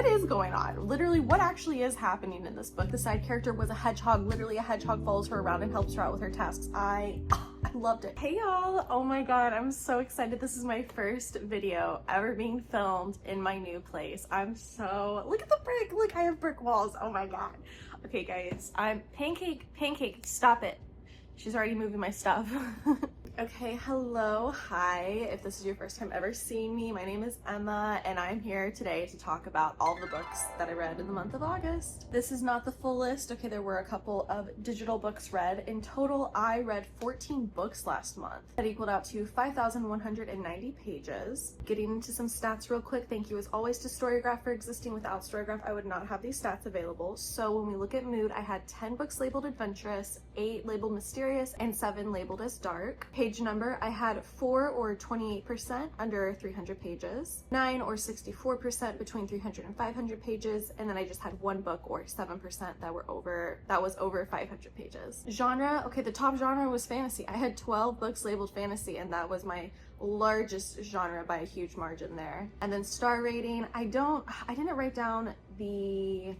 what is going on? Literally, what actually is happening in this book? The side character was a hedgehog. Literally, a hedgehog follows her around and helps her out with her tasks. I loved it. Hey y'all, oh my god, I'm so excited. This is my first video ever being filmed in my new place. I'm so, look at the brick, look, I have brick walls, oh my god. Okay guys, I'm pancake, stop it. She's already moving my stuff. Okay, hello, hi. If this is your first time ever seeing me, my name is Emma, and I'm here today to talk about all the books that I read in the month of August. This is not the full list. Okay, there were a couple of digital books read. In total, I read 14 books last month. That equaled out to 5,190 pages. Getting into some stats real quick, thank you as always to Storygraph for existing. Without Storygraph, I would not have these stats available. So when we look at mood, I had 10 books labeled adventurous, 8 labeled mysterious, and 7 labeled as dark. Page number, I had 4 or 28% under 300 pages, 9 or 64% between 300 and 500 pages, and then I just had 1 book or 7% that was over 500 pages. Genre, okay, the top genre was fantasy. I had 12 books labeled fantasy, and that was my largest genre by a huge margin there. And then star rating, I didn't write down the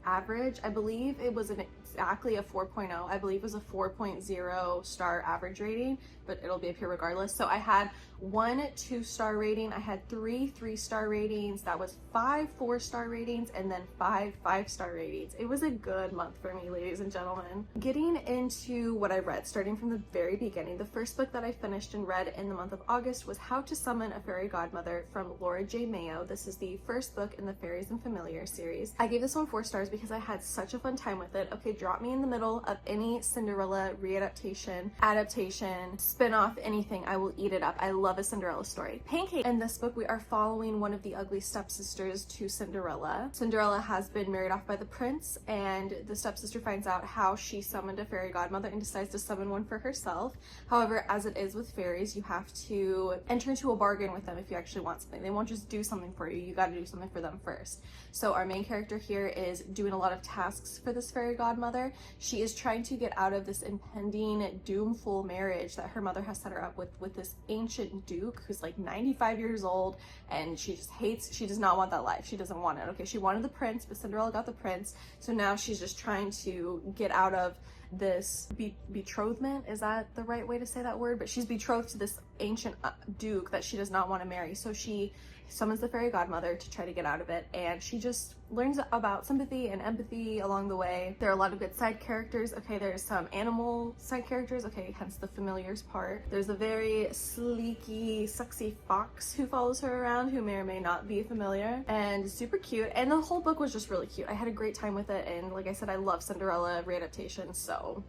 average. I believe it was exactly a 4.0. I believe it was a 4.0 star average rating, but it'll be up here regardless. So I had 1 2-star rating, I had 3 3-star ratings, that was 5 4-star ratings, and then 5 5-star ratings. It was a good month for me, ladies and gentlemen. Getting into what I read, starting from the very beginning, the first book that I finished and read in the month of August was How to Summon a Fairy Godmother from Laura J. Mayo. This is the first book in the Fairies and Familiar series. I gave this one 4 stars because I had such a fun time with it. Okay, drop me in the middle of any Cinderella readaptation, adaptation, spin-off, anything, I will eat it up. I love a Cinderella story. Pancake. In this book, we are following one of the ugly stepsisters to Cinderella. Cinderella has been married off by the prince, and the stepsister finds out how she summoned a fairy godmother and decides to summon one for herself. However, as it is with fairies, you have to enter into a bargain with them if you actually want something. They won't just do something for you. You got to do something for them first. So our main character here is doing a lot of tasks for this fairy godmother. She is trying to get out of this impending doomful marriage that her mother has set her up with this ancient duke who's like 95 years old, and she does not want that life. She doesn't want it. Okay, she wanted the prince, but Cinderella got the prince, so now she's just trying to get out of this betrothment. Is that the right way to say that word? But she's betrothed to this ancient duke that she does not want to marry, so she summons the fairy godmother to try to get out of it, and she just learns about sympathy and empathy along the way. There are a lot of good side characters. Okay, there's some animal side characters, okay, hence the familiars part. There's a very sleeky, sexy fox who follows her around, who may or may not be familiar, and super cute, and the whole book was just really cute. I had a great time with it, and like I said, I love Cinderella readaptations, so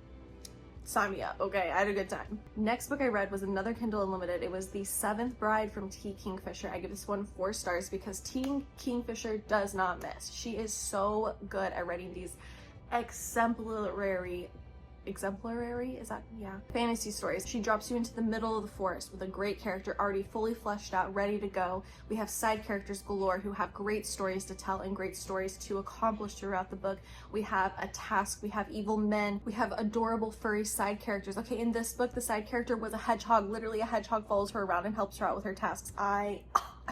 sign me up. Okay, I had a good time. Next book I read was another Kindle Unlimited. It was The Seventh Bride from T. Kingfisher. I give this one 4 stars because T. Kingfisher does not miss. She is so good at writing these exemplary, is that, yeah, fantasy stories. She drops you into the middle of the forest with a great character already fully fleshed out, ready to go. We have side characters galore who have great stories to tell and great stories to accomplish throughout the book. We have a task, we have evil men, we have adorable furry side characters. Okay, in this book, the side character was a hedgehog. Literally, a hedgehog follows her around and helps her out with her tasks. I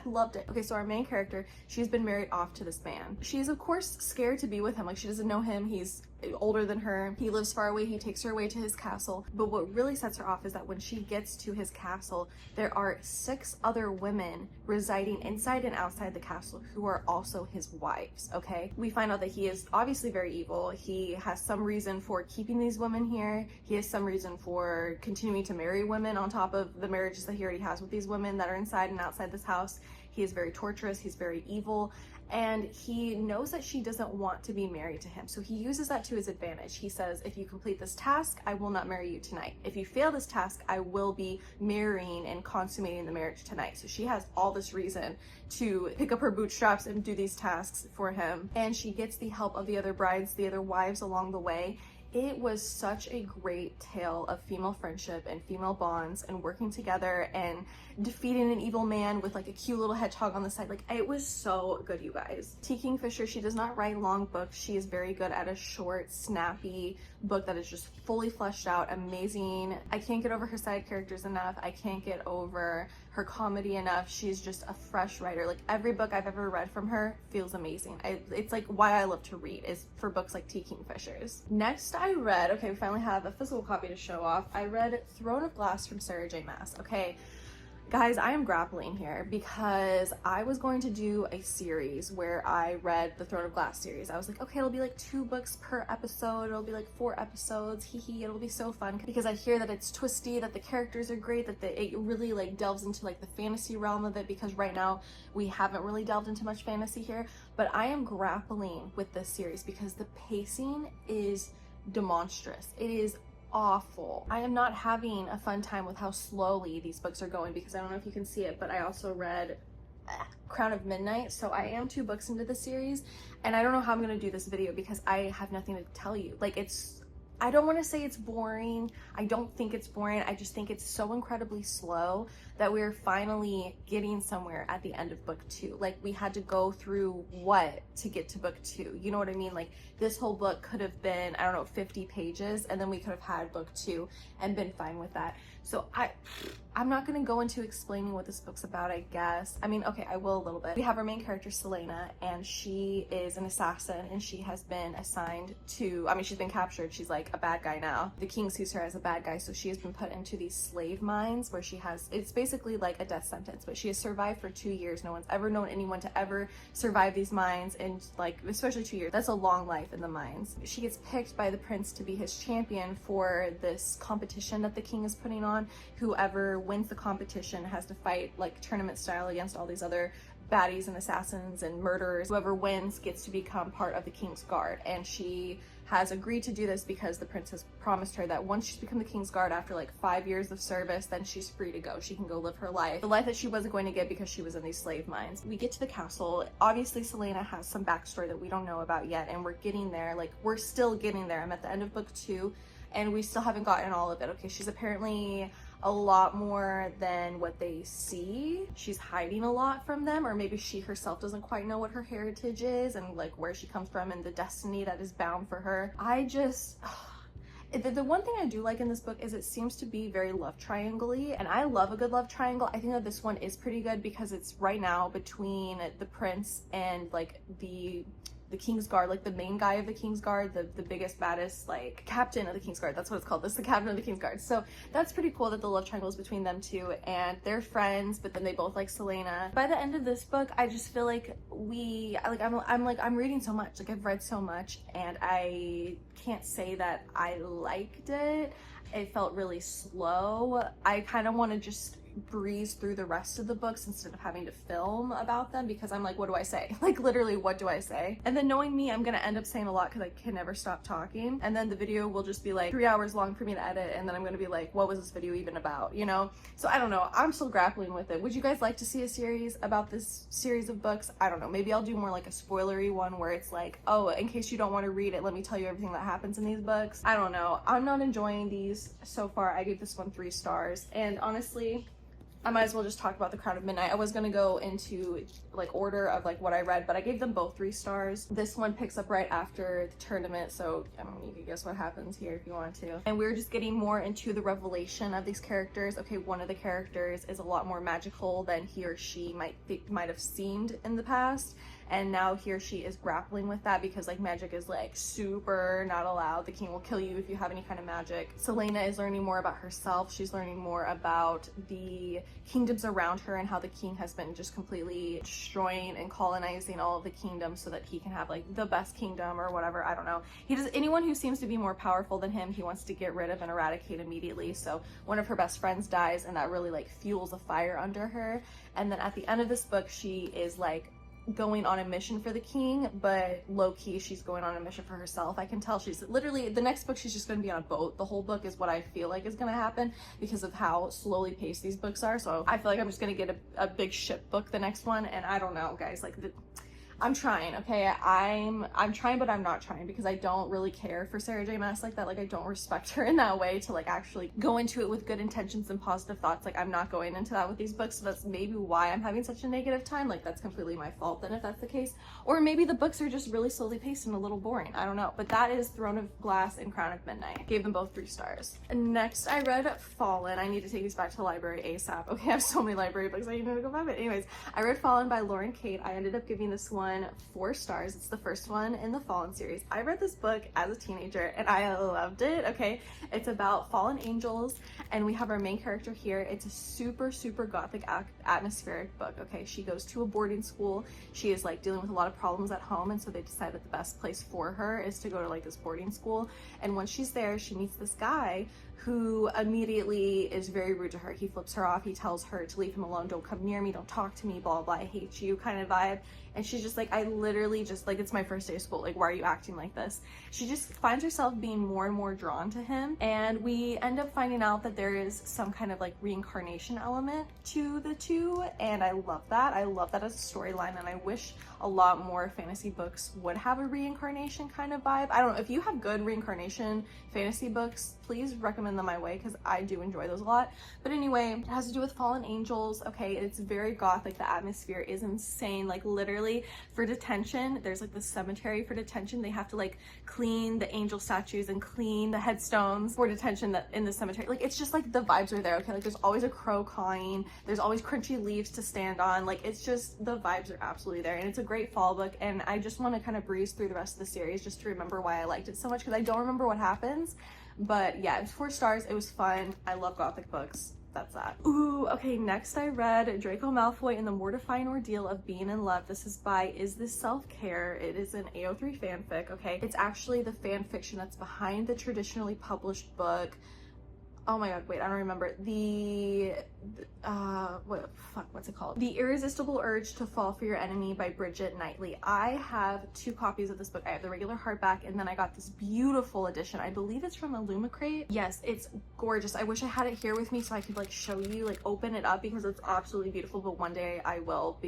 loved it. Okay, so our main character, she's been married off to this man. She's of course scared to be with him. Like, she doesn't know him. He's older than her. He lives far away. He takes her away to his castle. But what really sets her off is that when she gets to his castle, there are 6 other women residing inside and outside the castle who are also his wives, okay? We find out that he is obviously very evil. He has some reason for keeping these women here. He has some reason for continuing to marry women on top of the marriages that he already has with these women that are inside and outside this house. He is very torturous, he's very evil, and he knows that she doesn't want to be married to him. So he uses that to his advantage. He says, if you complete this task, I will not marry you tonight. If you fail this task, I will be marrying and consummating the marriage tonight. So she has all this reason to pick up her bootstraps and do these tasks for him. And she gets the help of the other brides, the other wives along the way. It was such a great tale of female friendship and female bonds and working together and defeating an evil man with like a cute little hedgehog on the side. Like, it was so good, you guys. T. Kingfisher, she does not write long books. She is very good at a short, snappy book that is just fully fleshed out, amazing. I can't get over her side characters enough. I can't get over her comedy enough. She's just a fresh writer. Like every book I've ever read from her feels amazing. It's like why I love to read is for books like T. Kingfishers. Next I read, okay, we finally have a physical copy to show off. I read Throne of Glass from Sarah J. Maas. Okay, guys, I am grappling here because I was going to do a series where I read the Throne of Glass series. I was like, okay, it'll be like 2 books per episode. It'll be like 4 episodes. Hee hee, it'll be so fun because I hear that it's twisty, that the characters are great, that it really like delves into like the fantasy realm of it, because right now we haven't really delved into much fantasy here. But I am grappling with this series because the pacing is demonstrous. It is awful. I am not having a fun time with how slowly these books are going, because I don't know if you can see it, but I also read Crown of Midnight, so I am 2 books into the series, and I don't know how I'm gonna do this video because I have nothing to tell you. Like, I don't want to say it's boring. I don't think it's boring. I just think it's so incredibly slow that we're finally getting somewhere at the end of book 2. Like, we had to go through what to get to book 2. You know what I mean? Like, this whole book could have been, I don't know, 50 pages, and then we could have had book 2 and been fine with that. So I'm not going to go into explaining what this book's about, I guess. I mean, okay, I will a little bit. We have our main character, Selena, and she is an assassin, and she has been assigned to, I mean, she's been captured. She's like a bad guy now. The king sees her as a bad guy, so she has been put into these slave mines where she has, it's basically like a death sentence, but she has survived for 2 years. No one's ever known anyone to ever survive these mines, and like, especially 2 years. That's a long life in the mines. She gets picked by the prince to be his champion for this competition that the king is putting on. Whoever wins the competition has to fight like tournament style against all these other baddies and assassins and murderers. Whoever wins gets to become part of the king's guard, and she has agreed to do this because the prince has promised her that once she's become the king's guard after like 5 years of service, then she's free to go. She can go live her life, the life that she wasn't going to get because she was in these slave mines. We get to the castle. Obviously Selena has some backstory that we don't know about yet, and we're getting there. Like, we're still getting there. I'm at the end of book 2 and we still haven't gotten all of it. Okay, she's apparently a lot more than what they see. She's hiding a lot from them, or maybe she herself doesn't quite know what her heritage is and like where she comes from and the destiny that is bound for her. I just the one thing I do like in this book is it seems to be very love triangle-y, and I love a good love triangle. I think that this one is pretty good because it's right now between the prince and like the King's Guard, like the main guy of the King's Guard, the biggest, baddest, like captain of the King's Guard. That's what it's called. This is the captain of the King's Guard. So that's pretty cool that the love triangle is between them two, and they're friends, but then they both like Selena. By the end of this book, I just feel like I'm reading so much. Like, I've read so much, and I can't say that I liked it. It felt really slow. I kind of want to just breeze through the rest of the books instead of having to film about them, because I'm like, what do I say? Like, literally, what do I say? And then knowing me, I'm gonna end up saying a lot because I can never stop talking, and then the video will just be like 3 hours long for me to edit, and then I'm gonna be like, what was this video even about, you know? So I don't know. I'm still grappling with it. Would you guys like to see a series about this series of books? I don't know. Maybe I'll do more like a spoilery one where it's like, oh, in case you don't want to read it, let me tell you everything that happens in these books. I don't know. I'm not enjoying these so far. I gave this one 3 stars, and honestly, I might as well just talk about the Crown of Midnight. I was gonna go into like order of like what I read, but I gave them both 3 stars. This one picks up right after the tournament, so I mean, you can guess what happens here if you want to. And we're just getting more into the revelation of these characters. Okay, one of the characters is a lot more magical than he or she might have seemed in the past. And now he or she is grappling with that because like magic is like super not allowed. The king will kill you if you have any kind of magic. Selena is learning more about herself. She's learning more about the kingdoms around her and how the king has been just completely destroying and colonizing all of the kingdoms so that he can have like the best kingdom or whatever. I don't know. Anyone who seems to be more powerful than him, he wants to get rid of and eradicate immediately. So one of her best friends dies, and that really like fuels a fire under her. And then at the end of this book, she is like going on a mission for the king, but low-key she's going on a mission for herself. I can tell she's literally, the next book she's just going to be on a boat. The whole book is what I feel like is going to happen because of how slowly paced these books are. So I feel like I'm just going to get a big ship book the next one, and I don't know, guys, like I'm trying, okay? I'm trying, but I'm not trying, because I don't really care for Sarah J Maas like that. Like, I don't respect her in that way to like actually go into it with good intentions and positive thoughts. Like, I'm not going into that with these books, so that's maybe why I'm having such a negative time. Like, that's completely my fault then if that's the case. Or maybe the books are just really slowly paced and a little boring. I don't know. But that is Throne of Glass and Crown of Midnight. Gave them both 3 stars. And next I read Fallen. I need to take these back to the library ASAP. Okay, I have so many library books I need to go back. But anyways, I read Fallen by Lauren Kate. I ended up giving this one 4 stars. It's the first one in the Fallen series. I read this book as a teenager and I loved it. Okay, it's about fallen angels and we have our main character here. It's a super gothic atmospheric book. Okay, she goes to a boarding school. She is like dealing with a lot of problems at home, and so they decide that the best place for her is to go to like this boarding school. And once she's there, she meets this guy who immediately is very rude to her. He flips her off. He tells her to leave him alone. Don't come near me. Don't talk to me. Blah, blah, I hate you kind of vibe. And she's just like, I literally just like, it's my first day of school. Like, why are you acting like this? She just finds herself being more and more drawn to him. And we end up finding out that there is some kind of like reincarnation element to the two. And I love that. I love that as a storyline. And I wish a lot more fantasy books would have a reincarnation kind of vibe. I don't know. If you have good reincarnation fantasy books, please recommend them my way, because I do enjoy those a lot. But anyway, it has to do with fallen angels. Okay, it's very gothic. The atmosphere is insane. Like, literally for detention, there's like the cemetery for detention. They have to like clean the angel statues and clean the headstones for detention that in the cemetery. Like, it's just like the vibes are there. Okay, like there's always a crow cawing. There's always crunchy leaves to stand on. Like, it's just, the vibes are absolutely there. And it's a great fall book. And I just want to kind of breeze through the rest of the series just to remember why I liked it so much, because I don't remember what happens. But yeah, it's 4 stars. It was fun. I love gothic books. That's that. Ooh, okay, next I read Draco Malfoy and the Mortifying Ordeal of Being in Love. This is by Is This Self-Care? It is an AO3 fanfic, okay? It's actually the fan fiction that's behind the traditionally published book. Oh my god, wait, I don't remember. What's it called? The Irresistible Urge to Fall for Your Enemy by Bridget Knightley. I have 2 copies of this book. I have the regular hardback, and then I got this beautiful edition. I believe it's from Illumicrate. Yes, it's gorgeous. I wish I had it here with me so I could like show you, like open it up, because it's absolutely beautiful, but one day I will.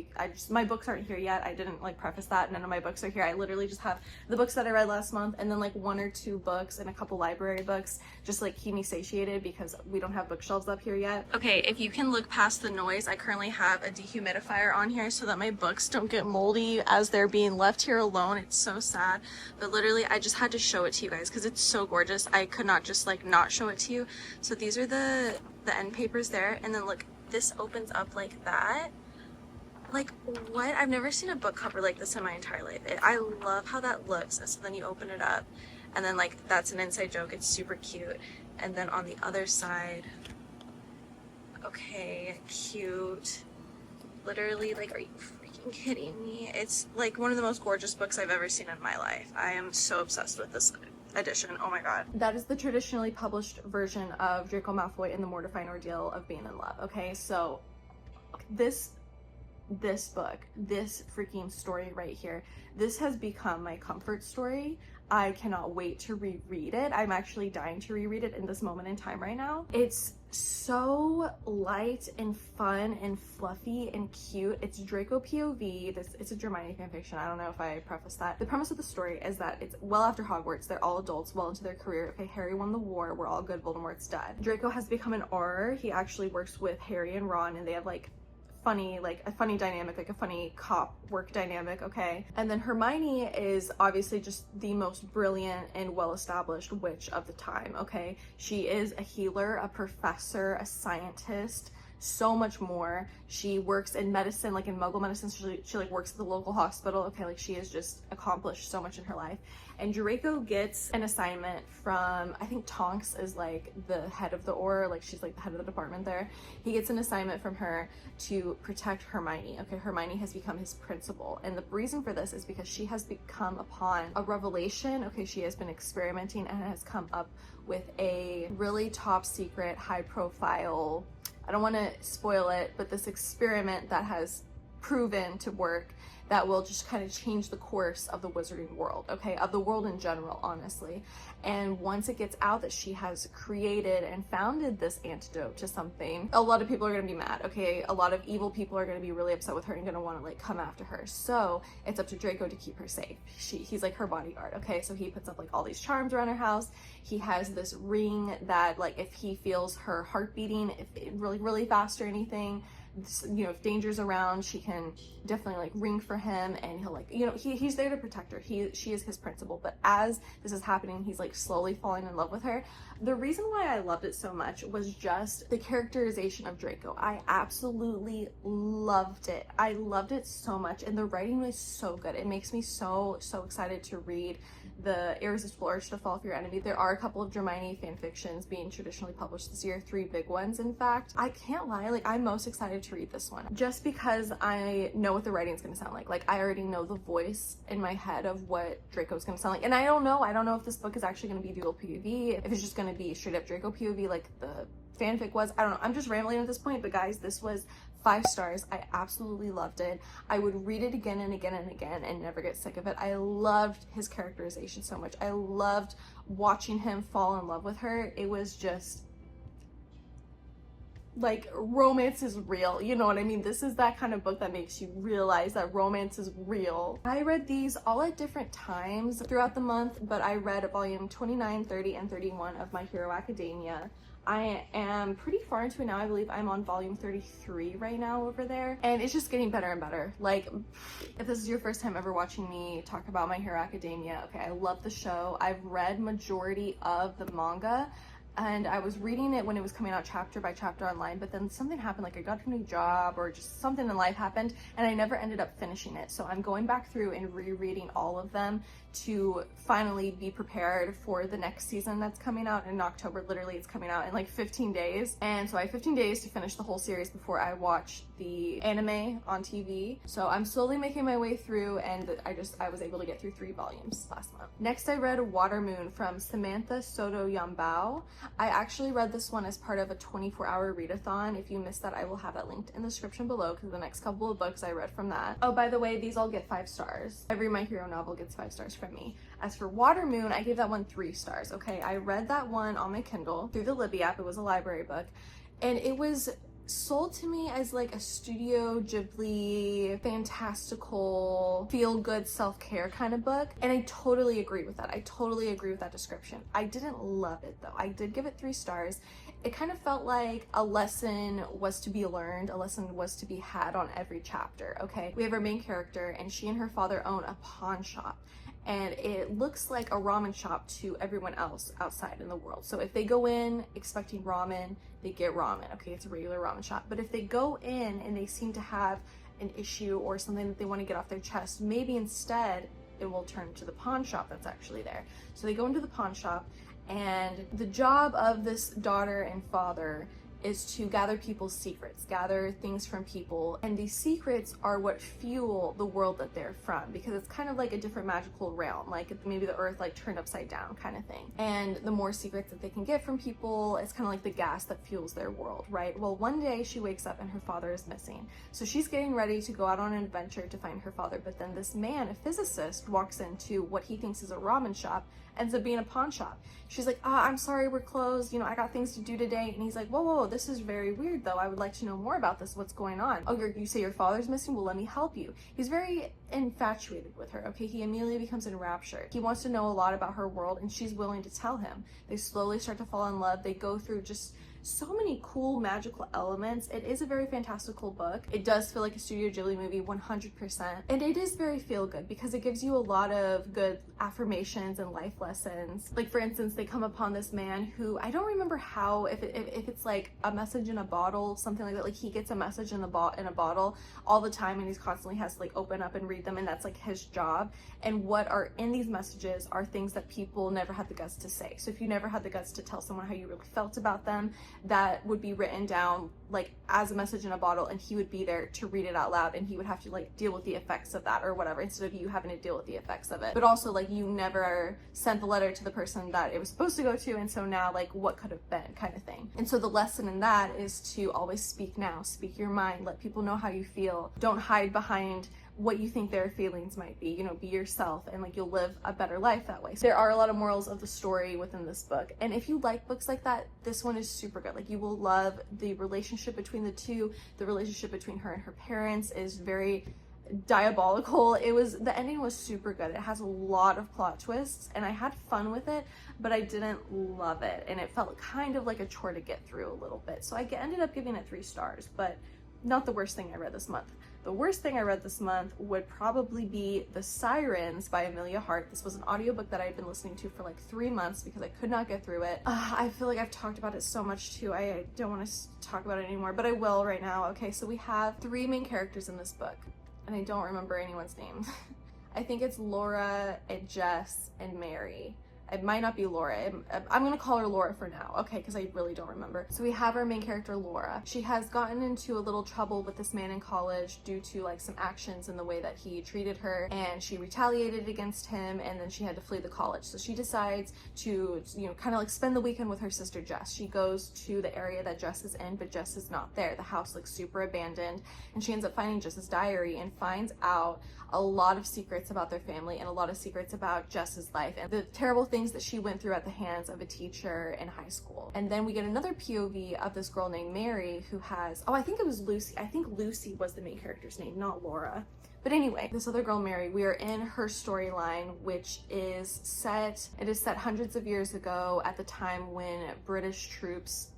My books aren't here yet. I didn't like preface that. None of my books are here. I literally just have the books that I read last month, and then like 1 or 2 books and a couple library books, just like keep me satiated, because we don't have bookshelves up here yet. Okay, if you can look past the noise, I currently have a dehumidifier on here so that my books don't get moldy as they're being left here alone. It's so sad, but literally I just had to show it to you guys because it's so gorgeous. I could not just like not show it to you. So these are the end papers there, and then look, this opens up like that. Like, what? I've never seen a book cover like this in my entire life. I love how that looks. So then you open it up, and then like that's an inside joke. It's super cute. And then on the other side, okay, cute. Literally, like, are you freaking kidding me? It's like one of the most gorgeous books I've ever seen in my life. I am so obsessed with this edition. Oh my god. That is the traditionally published version of Draco Malfoy and the Mortifying Ordeal of Being in Love. Okay, so this book, this freaking story right here, this has become my comfort story. I cannot wait to reread it. I'm actually dying to reread it in this moment in time right now. It's so light and fun and fluffy and cute. It's Draco POV. It's a Hermione fanfiction. I don't know if I prefaced that. The premise of the story is that it's well after Hogwarts. They're all adults, well into their career. Okay, Harry won the war. We're all good. Voldemort's dead. Draco has become an Auror. He actually works with Harry and Ron, and they have like a funny dynamic, like a funny cop work dynamic, okay? And then Hermione is obviously just the most brilliant and well-established witch of the time, okay? She is a healer, a professor, a scientist, so much more. She works in medicine, like in Muggle medicine. She like works at the local hospital, okay? Like, she has just accomplished so much in her life. And Draco gets an assignment from, I think Tonks is like the head of the Auror, like she's like the head of the department there. He gets an assignment from her to protect Hermione. Okay, Hermione has become his principal. And the reason for this is because she has become upon a revelation. Okay, she has been experimenting and has come up with a really top secret, high profile, I don't want to spoil it, but this experiment that has proven to work, that will just kind of change the course of the wizarding world, okay, of the world in general, honestly. And once it gets out that she has created and founded this antidote to something, a lot of people are going to be mad, okay? A lot of evil people are going to be really upset with her and going to want to like come after her. So it's up to Draco to keep her safe. He's like her bodyguard, okay? So he puts up like all these charms around her house. He has this ring that like if he feels her heart beating, if it really fast or anything, you know, if danger's around, she can definitely like ring for him, and he'll like, you know, he's there to protect her. She is his principal. But as this is happening, he's like slowly falling in love with her. The reason why I loved it so much was just the characterization of Draco. I absolutely loved it. I loved it so much, and the writing was so good. It makes me so excited to read the Irresistible Urge to Fall for Your Enemy. There are a couple of Hermione fan fictions being traditionally published this year, 3 big ones in fact. I can't lie, like I'm most excited to read this one just because I know what the writing is going to sound like. Like I already know the voice in my head of what Draco's going to sound like, and I don't know if this book is actually going to be dual POV, if it's just going to be straight up Draco POV like the fanfic was. I don't know, I'm just rambling at this point, but guys, this was 5 stars. I absolutely loved it. I would read it again and again and again and never get sick of it. I loved his characterization so much. I loved watching him fall in love with her. It was just like, romance is real, you know what I mean? This is that kind of book that makes you realize that romance is real. I read these all at different times throughout the month, but I read volume 29, 30, and 31 of My Hero Academia. I am pretty far into it now. I believe I'm on volume 33 right now over there, and it's just getting better and better. Like, if this is your first time ever watching me talk about My Hero Academia, okay, I love the show. I've read majority of the manga, and I was reading it when it was coming out chapter by chapter online, but then something happened, like I got a new job or just something in life happened, and I never ended up finishing it. So I'm going back through and rereading all of them to finally be prepared for the next season that's coming out in October. Literally, it's coming out in like 15 days. And so I have 15 days to finish the whole series before I watch the anime on TV. So I'm slowly making my way through, and I was able to get through 3 volumes last month. Next, I read Water Moon from Samantha Soto Yambao. I actually read this one as part of a 24-hour readathon. If you missed that, I will have that linked in the description below, because the next couple of books I read from that. Oh, by the way, these all get 5 stars. Every My Hero novel gets 5 stars from me. As for Water Moon, I gave that one 3 stars, okay? I read that one on my Kindle through the Libby app. It was a library book, and it was sold to me as like a Studio Ghibli, fantastical, feel-good self-care kind of book, and I totally agree with that. I totally agree with that description. I didn't love it though. I did give it 3 stars. It kind of felt like a lesson was to be learned, a lesson was to be had on every chapter, okay? We have our main character, and she and her father own a pawn shop, and it looks like a ramen shop to everyone else outside in the world. So if they go in expecting ramen, they get ramen, okay? It's a regular ramen shop. But if they go in and they seem to have an issue or something that they want to get off their chest, maybe instead it will turn to the pawn shop that's actually there. So they go into the pawn shop, and the job of this daughter and father is to gather people's secrets, gather things from people, and these secrets are what fuel the world that they're from, because it's kind of like a different magical realm, like maybe the earth like turned upside down kind of thing. And the more secrets that they can get from people, it's kind of like the gas that fuels their world, right? Well, one day she wakes up and her father is missing, so she's getting ready to go out on an adventure to find her father. But then this man, a physicist, walks into what he thinks is a ramen shop, ends up being a pawn shop. She's like, I'm sorry, we're closed, you know, I got things to do today. And he's like, whoa, this is very weird though. I would like to know more about this. What's going on? Oh, you say your father's missing? Well, let me help you. He's very infatuated with her, okay? He immediately becomes enraptured. He wants to know a lot about her world, and she's willing to tell him. They slowly start to fall in love. They go through just so many cool magical elements. It is a very fantastical book. It does feel like a Studio Ghibli movie 100%, and it is very feel good because it gives you a lot of good affirmations and life lessons. Like, for instance, they come upon this man who, I don't remember how, if it's like a message in a bottle, something like that. Like, he gets a message in a bottle all the time, and he's constantly has to like open up and read them, and that's like his job. And what are in these messages are things that people never had the guts to say. So if you never had the guts to tell someone how you really felt about them, that would be written down like as a message in a bottle, and he would be there to read it out loud, and he would have to like deal with the effects of that or whatever, instead of you having to deal with the effects of it. But also like you never sent the letter to the person that it was supposed to go to, and so now like what could have been kind of thing. And so the lesson in that is to always speak now, speak your mind, let people know how you feel, don't hide behind what you think their feelings might be, you know, be yourself, and like you'll live a better life that way. So there are a lot of morals of the story within this book, and if you like books like that, this one is super good. Like you will love the relationship between the two. The relationship between her and her parents is very diabolical. The ending was super good. It has a lot of plot twists, and I had fun with it, but I didn't love it, and it felt kind of like a chore to get through a little bit. So I ended up giving it 3 stars, but not the worst thing I read this month. The worst thing I read this month would probably be The Sirens by Amelia Hart. This was an audiobook that I had been listening to for like 3 months because I could not get through it. I feel like I've talked about it so much too. I don't want to talk about it anymore, but I will right now. Okay, so we have 3 main characters in this book, and I don't remember anyone's name. I think it's Laura and Jess and Mary. It might not be Laura. I'm gonna call her Laura for now, okay, because I really don't remember. So we have our main character, Laura. She has gotten into a little trouble with this man in college due to like some actions in the way that he treated her, and she retaliated against him, and then she had to flee the college. So she decides to, you know, kind of like spend the weekend with her sister Jess. She goes to the area that Jess is in, but Jess is not there. The house looks super abandoned, and she ends up finding Jess's diary and finds out a lot of secrets about their family and a lot of secrets about Jess's life and the terrible things that she went through at the hands of a teacher in high school. And then we get another POV of this girl named Mary who has, I think it was Lucy. I think Lucy was the main character's name, not Laura. But anyway, this other girl, Mary, we are in her storyline, which is set hundreds of years ago at the time when British troops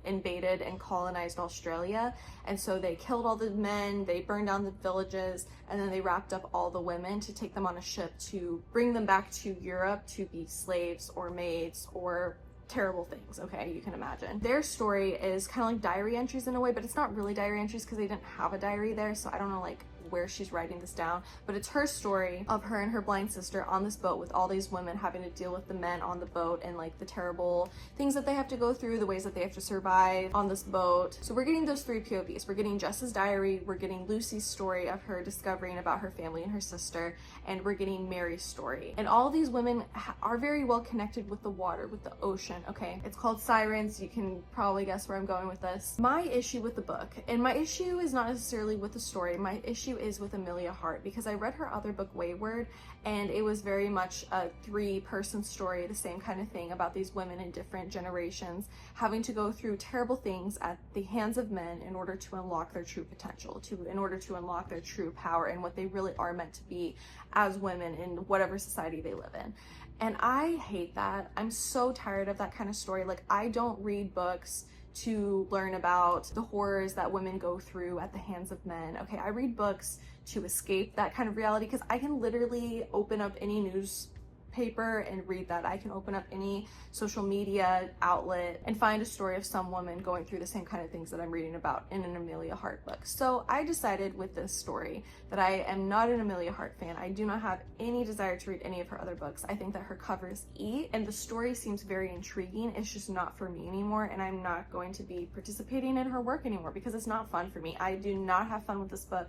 invaded and colonized Australia. And so they killed all the men, they burned down the villages, and then they wrapped up all the women to take them on a ship to bring them back to Europe to be slaves or maids or terrible things, okay, you can imagine. Their story is kind of like diary entries in a way, but it's not really diary entries because they didn't have a diary there, so I don't know like where she's writing this down, but it's her story of her and her blind sister on this boat with all these women having to deal with the men on the boat and like the terrible things that they have to go through, the ways that they have to survive on this boat. So we're getting those 3 POVs. We're getting Jess's diary, we're getting Lucy's story of her discovering about her family and her sister, and we're getting Mary's story. And all these women are very well connected with the water, with the ocean, okay? It's called Sirens. You can probably guess where I'm going with this. My issue with the book, and my issue is not necessarily with the story, my issue is with Amelia Hart, because I read her other book, Wayward, and it was very much a 3-person story, the same kind of thing about these women in different generations having to go through terrible things at the hands of men in order to unlock their true potential, in order to unlock their true power and what they really are meant to be as women in whatever society they live in. And I hate that. I'm so tired of that kind of story. Like, I don't read books to learn about the horrors that women go through at the hands of men. Okay, I read books to escape that kind of reality because I can literally open up any newspaper and read that. I can open up any social media outlet and find a story of some woman going through the same kind of things that I'm reading about in an Amelia Hart book. So I decided with this story that I am not an Amelia Hart fan. I do not have any desire to read any of her other books. I think that her covers eat and the story seems very intriguing. It's just not for me anymore, and I'm not going to be participating in her work anymore because it's not fun for me. I do not have fun with this book.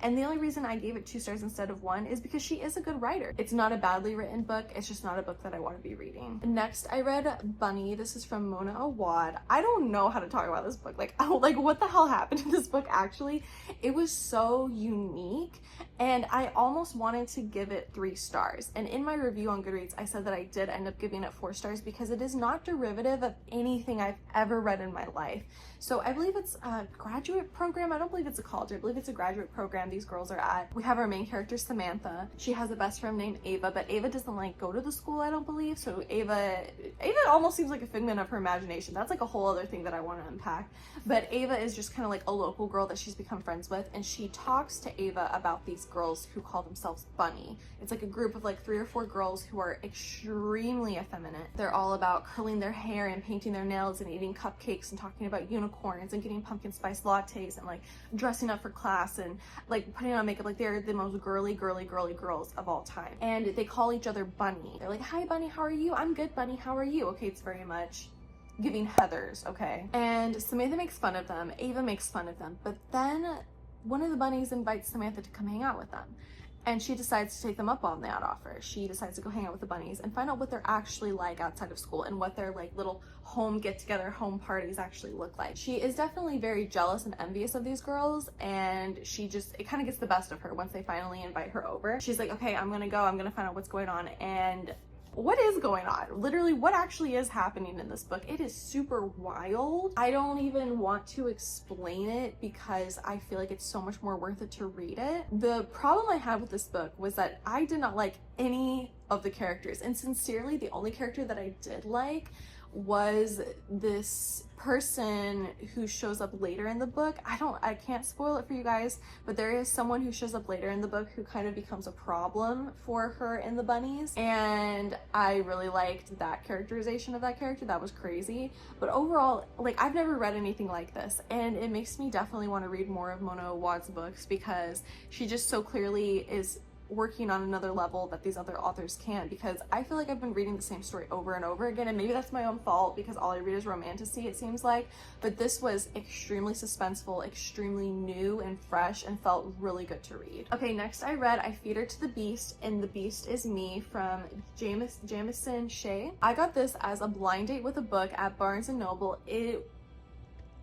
And the only reason I gave it 2 stars instead of 1 is because she is a good writer. It's not a badly written book, it's just not a book that I want to be reading. Next, I read Bunny. This is from Mona Awad. I don't know how to talk about this book. Like what the hell happened in this book actually? It was so unique, and I almost wanted to give it 3 stars. And in my review on Goodreads, I said that I did end up giving it 4 stars because it is not derivative of anything I've ever read in my life. So I believe it's a graduate program. I don't believe it's a college. I believe it's a graduate program these girls are at. We have our main character, Samantha. She has a best friend named Ava, but Ava doesn't like go to the school, I don't believe. So Ava almost seems like a figment of her imagination. That's like a whole other thing that I want to unpack. But Ava is just kind of like a local girl that she's become friends with, and she talks to Ava about these girls who call themselves Bunny. It's like a group of like 3 or 4 girls who are extremely effeminate. They're all about curling their hair and painting their nails and eating cupcakes and talking about unicorns and getting pumpkin spice lattes and like dressing up for class and like putting on makeup. Like, they're the most girly girls of all time, and they call each other Bunny. They're like, "Hi Bunny, how are you?" "I'm good, Bunny, how are you?" Okay, it's very much giving Heathers, okay? And Samantha makes fun of them, Ava makes fun of them, but then one of the bunnies invites Samantha to come hang out with them. And she decides to take them up on that offer. She decides to go hang out with the bunnies and find out what they're actually like outside of school and what their like little home get-together, home parties actually look like. She is definitely very jealous and envious of these girls, and it kind of gets the best of her once they finally invite her over. She's like, okay, I'm gonna go, I'm gonna find out what's going on. And what is going on? Literally, what actually is happening in this book? It is super wild. I don't even want to explain it because I feel like it's so much more worth it to read it. The problem I had with this book was that I did not like any of the characters, and sincerely, the only character that I did like was this person who shows up later in the book. I can't spoil it for you guys, but there is someone who shows up later in the book who kind of becomes a problem for her in the bunnies, and I really liked that characterization of that character. That was crazy. But overall, like, I've never read anything like this, and it makes me definitely want to read more of Mona Awad's books because she just so clearly is working on another level that these other authors can't, because I feel like I've been reading the same story over and over again, and maybe that's my own fault because all I read is romantasy, it seems like, but this was extremely suspenseful, extremely new and fresh, and felt really good to read. Okay, next I read I Feed Her to the Beast, and the Beast is Me from Jamison Shea. I got this as a blind date with a book at Barnes & Noble.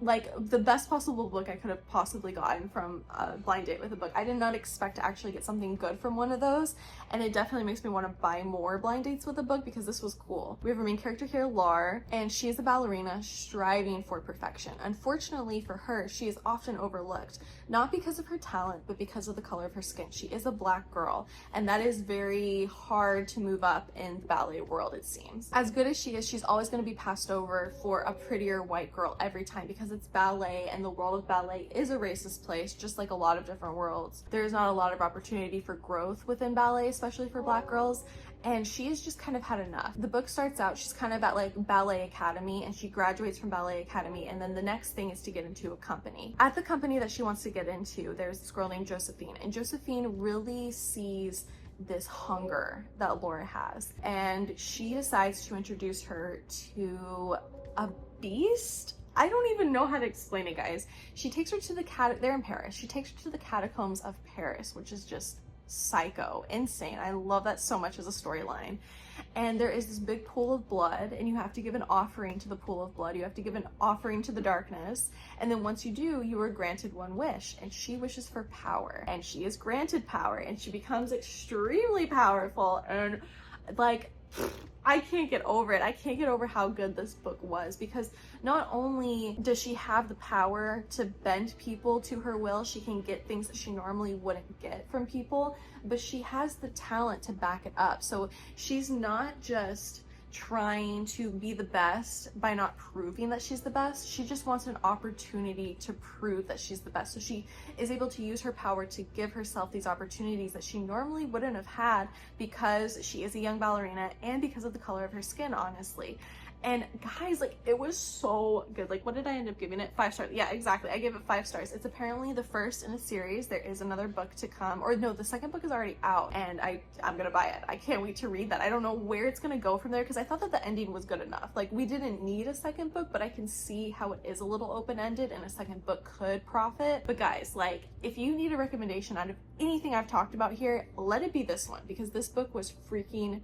Like the best possible book I could have possibly gotten from a blind date with a book. I did not expect to actually get something good from one of those, and it definitely makes me want to buy more blind dates with a book because this was cool. We have our main character here, Lar, and she is a ballerina striving for perfection. Unfortunately for her, she is often overlooked, not because of her talent, but because of the color of her skin. She is a black girl, and that is very hard to move up in the ballet world, it seems. As good as she is, she's always going to be passed over for a prettier white girl every time because it's ballet, and the world of ballet is a racist place, just like a lot of different worlds. There's not a lot of opportunity for growth within ballet, especially for black girls, and she has just kind of had enough. The book starts out, she's kind of at like ballet academy, and she graduates from ballet academy, and then the next thing is to get into a company. At the company that she wants to get into, there's this girl named Josephine, and Josephine really sees this hunger that Laura has, and she decides to introduce her to a beast. I don't even know how to explain it, guys. She takes her to they're in Paris. She takes her to the catacombs of Paris, which is just psycho, insane. I love that so much as a storyline. And there is this big pool of blood, and you have to give an offering to the pool of blood. You have to give an offering to the darkness. And then once you do, you are granted one wish, and she wishes for power, and she is granted power, and she becomes extremely powerful. And like, I can't get over it. I can't get over how good this book was, because not only does she have the power to bend people to her will, she can get things that she normally wouldn't get from people, but she has the talent to back it up. So she's not just trying to be the best by not proving that she's the best. She just wants an opportunity to prove that she's the best. So she is able to use her power to give herself these opportunities that she normally wouldn't have had because she is a young ballerina and because of the color of her skin, honestly. And guys, like, it was so good. Like, what did I end up giving it? 5 stars. Yeah, exactly. I gave it 5 stars. It's apparently the first in a series. There is another book to come, or no, the second book is already out, and I'm gonna buy it. I can't wait to read that. I don't know where it's gonna go from there, because I thought that the ending was good enough. Like, we didn't need a second book, but I can see how it is a little open-ended and a second book could profit. But guys, like, if you need a recommendation out of anything I've talked about here, let it be this one, because this book was freaking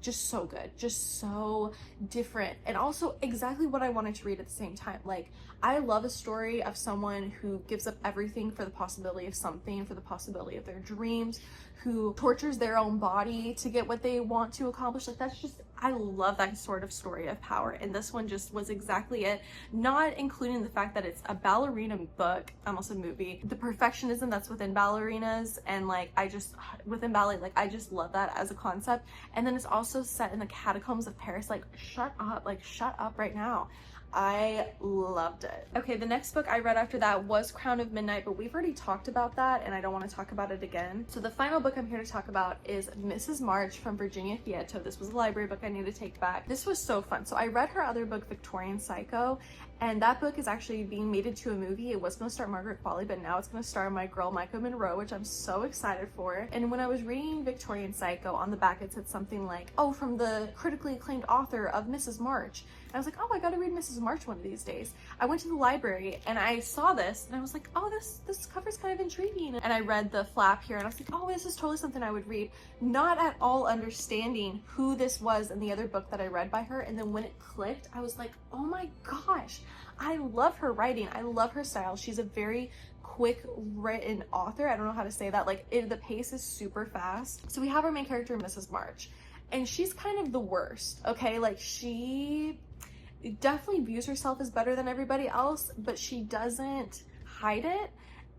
just so good, just so different, and also exactly what I wanted to read at the same time. Like, I love a story of someone who gives up everything for the possibility of something, for the possibility of their dreams, who tortures their own body to get what they want to accomplish. Like, that's just, I love that sort of story of power, and this one just was exactly it, not including the fact that it's a ballerina book, almost a movie, the perfectionism that's within ballerinas, and like, I just, within ballet, like, I just love that as a concept. And then it's also set in the catacombs of Paris. Like, shut up right now. I loved it. Okay, the next book I read after that was Crown of Midnight, but we've already talked about that and I don't want to talk about it again. So the final book I'm here to talk about is Mrs. March from Virginia Fieto. This was a library book I need to take back. This was so fun. So I read her other book, Victorian Psycho, And that book is actually being made into a movie. It was going to star Margaret Qualley, but now it's going to star my girl Micah Monroe, which I'm so excited for. And when I was reading Victorian Psycho, on the back it said something like, oh, from the critically acclaimed author of Mrs. March. And I was like, oh, I gotta read Mrs. March one of these days. I went to the library and I saw this and I was like, oh, this cover's kind of intriguing. And I read the flap here and I was like, oh, this is totally something I would read. Not at all understanding who this was in the other book that I read by her. And then when it clicked, I was like, oh my gosh, I love her writing. I love her style. She's a very quick written author. I don't know how to say that. Like the pace is super fast. So we have our main character, Mrs. March, and she's kind of the worst. Okay, like she definitely views herself as better than everybody else, but she doesn't hide it,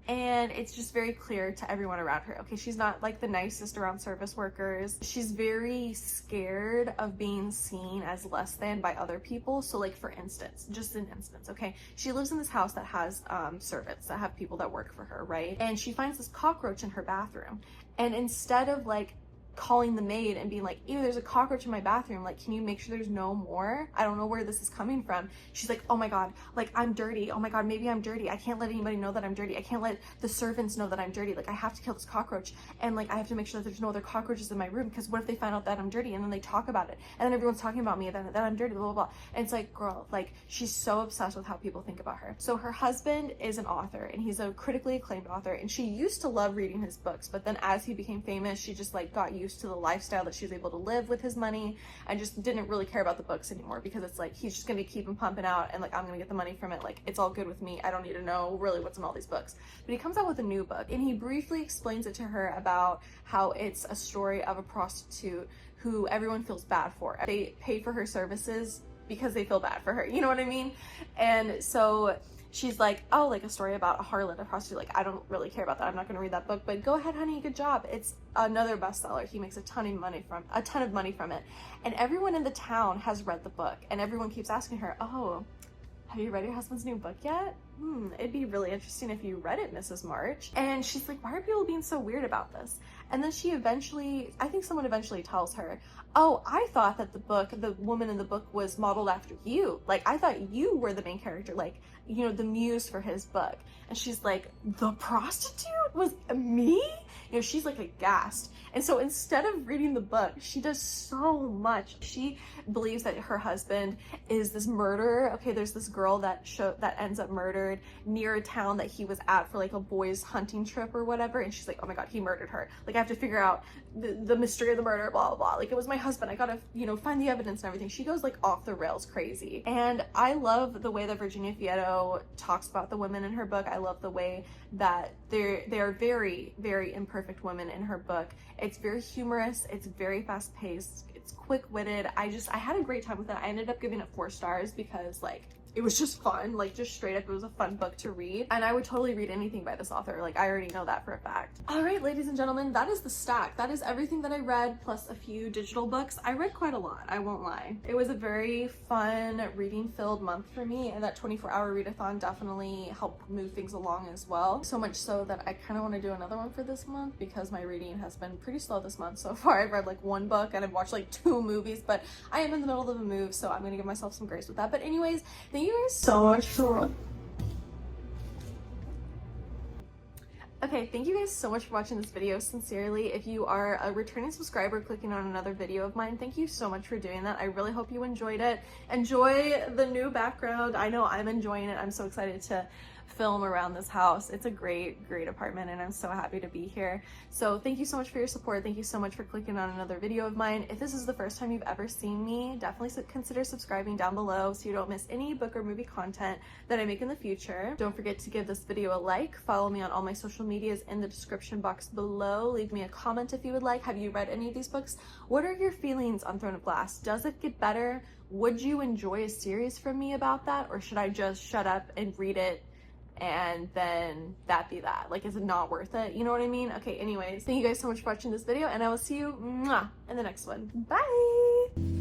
and it's just very clear to everyone around her. Okay, she's not like the nicest around service workers. She's very scared of being seen as less than by other people. So like for instance, just an instance, okay, she lives in this house that has servants that have people that work for her, right? And she finds this cockroach in her bathroom, and instead of like calling the maid and being like, ew, there's a cockroach in my bathroom, like, can you make sure there's no more? I don't know where this is coming from. She's like, oh my god, like, I'm dirty. Oh my god, maybe I'm dirty. I can't let anybody know that I'm dirty. I can't let the servants know that I'm dirty. Like, I have to kill this cockroach, and like I have to make sure that there's no other cockroaches in my room, because what if they find out that I'm dirty and then they talk about it and then everyone's talking about me that I'm dirty, blah blah blah. And it's like, girl, like, she's so obsessed with how people think about her. So her husband is an author, and he's a critically acclaimed author, and she used to love reading his books, but then as he became famous, she just like got used to the lifestyle that she was able to live with his money and just didn't really care about the books anymore, because it's like he's just gonna keep him pumping out, and like I'm gonna get the money from it, like it's all good with me. I don't need to know really what's in all these books. But he comes out with a new book, and he briefly explains it to her about how it's a story of a prostitute who everyone feels bad for. They pay for her services because they feel bad for her, you know what I mean? And so she's like, oh, like a story about a harlot, a prostitute, like I don't really care about that, I'm not gonna read that book, but go ahead honey, good job. It's another bestseller. He makes a ton of money from it, and everyone in the town has read the book, and everyone keeps asking her, oh, have you read your husband's new book yet? It'd be really interesting if you read it, Mrs. March. And she's like, why are people being so weird about this? And then she eventually, I think someone eventually tells her, oh, I thought that the woman in the book was modeled after you. Like, I thought you were the main character, like, you know, the muse for his book. And she's like, the prostitute was me? You know, she's like aghast. And so instead of reading the book, she does so much. She believes that her husband is this murderer. Okay, there's this girl that ends up murdered near a town that he was at for like a boys hunting trip or whatever, and she's like, oh my god, he murdered her. Like, I have to figure out the mystery of the murder, blah blah blah. Like, it was my husband, I gotta, you know, find the evidence and everything. She goes like off the rails crazy. And I love the way that Virginia Fieto talks about the women in her book. I love the way that they are very, very imperfect women in her book. It's very humorous, it's very fast-paced, it's quick-witted. I had a great time with it. I ended up giving it 4 stars because like it was just fun, like just straight up it was a fun book to read, and I would totally read anything by this author. Like, I already know that for a fact. All right, ladies and gentlemen, that is the stack. That is everything that I read, plus a few digital books. I read quite a lot, I won't lie. It was a very fun reading filled month for me, and that 24-hour readathon definitely helped move things along as well. So much so that I kind of want to do another one for this month, because my reading has been pretty slow this month so far. I've read like 1 book and I've watched like 2 movies, but I am in the middle of a move, so I'm gonna give myself some grace with that. But anyways, thank you guys so much for thank you guys so much for watching this video. Sincerely, if you are a returning subscriber clicking on another video of mine, thank you so much for doing that. I really hope you enjoyed it. Enjoy the new background. I know I'm enjoying it. I'm so excited to film around this house. It's a great apartment, and I'm so happy to be here. So thank you so much for your support. Thank you so much for clicking on another video of mine. If this is the first time you've ever seen me, definitely consider subscribing down below so you don't miss any book or movie content that I make in the future. Don't forget to give this video a like. Follow me on all my social medias in the description box below. Leave me a comment if you would like. Have you read any of these books? What are your feelings on Throne of Glass? Does it get better? Would you enjoy a series from me about that, or should I just shut up and read it and then that be that? Like, is it not worth it? You know what I mean? Okay, anyways, thank you guys so much for watching this video, and I will see you in the next one. Bye!